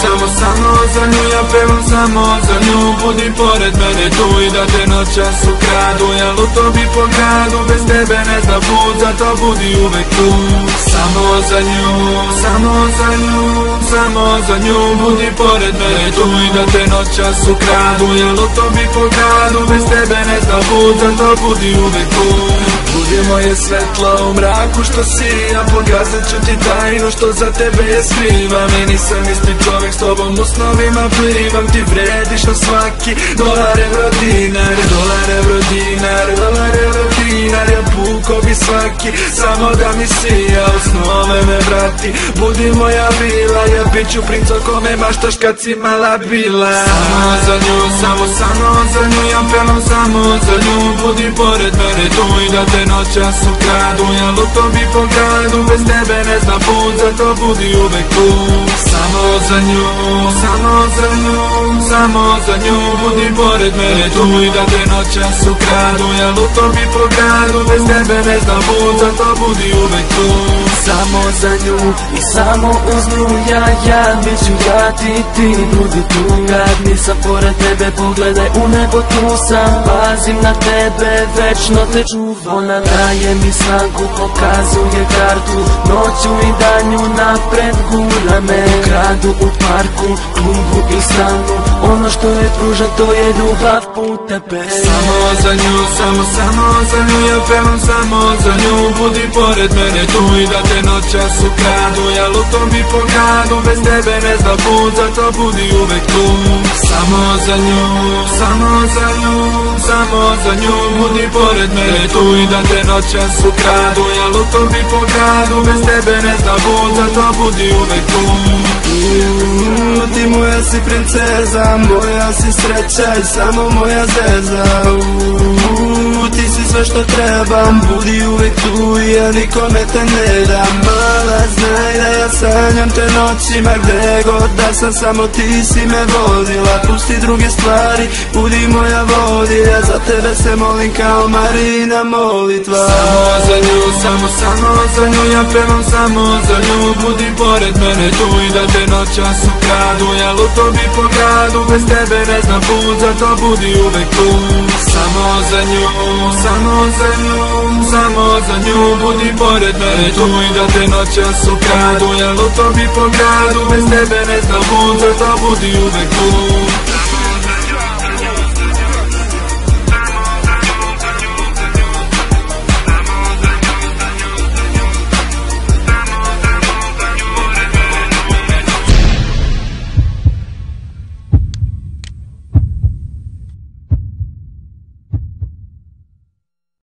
samo za nju, ja pevam samo za nju. Budi pored mene tu i da te noćas ukradu, ja lutovi po gradu, bez tebe ne zna put, zato budi uvek tu. Samo za nju, samo za nju, samo za nju. Budi pored mene tu i da te noćas ukradu, ja lutovi po gradu, bez tebe ne zna put, zato budi uvek tu. Budi moje svetlo u mraku što sija, pokazat ću ti tajnu što za tebe je skrivam. I nisam isti čovjek, s tobom u snovima plivam. Ti vrediš na svaki dolar, evro, dinar. Dolar, evro, dinar, dolar, evro, dinar. Ja puko bi svaki, samo da mi sija, u snove me vrati. Budi moja vila, ja bit ću princ o kome maštaš kad si mala bila. Samo za nju, samo za nju, ja pevam samo za nju. Budi pored mene tu i da te noćas ukradu, ja lutovi po gradu, bez tebe ne zna put, zato budi uvek tu. Samo za nju, samo za nju, samo za nju. Budi pored mene tu i da te noćas ukradu, ja lutovi po gradu, bez tebe ne zna put, zato budi uvek tu. Samo za nju i samo uz nju, ja bit ću ja ti, budi tu. Kad nisam pored tebe, pogledaj u nebo, tu sam, pazim na tebe, večno te čuvam. Ona daje mi snagu, pokazuje kartu, noću i danju napred gura me. U gradu, u parku, klubu i stanu, ono što je pruža to je ljubav put tebe. Samo za nju, samo za nju, ja pevam samo za nju. Budi pored mene tu i da te noćas ukradu, ja lutovi po gradu, bez tebe ne zna put, zato budi uvek tu. Samo za nju, samo za nju, samo za nju. Budi pored mene tu i da te noćas ukradu, ja lutovi po gradu, bez tebe ne zna put, zato budi uvek tu. Ti moja si princeza, moja si sreća i samo moja zeza. Ti si sve što trebam, budi uvek tu i ja nikome te ne dam. Mala, znaj da ja sanjam te noćima, gde god da sam, samo ti si me vodila. Pusti druge stvari, budi moja vodilja, za tebe se molim kao Marina molitva. Samo za nju, samo za nju, ja pevam samo za nju. Budi pored mene tu i da te noćas ukradu, ja lutovi po gradu, bez tebe ne zna put, zato budi uvek tu. Samo za nju, samo za nju, samo za nju. Budi pored mene tu i da te noćas ukradu, ja lutovi po gradu, bez tebe ne zna put, zato budi uvek tu.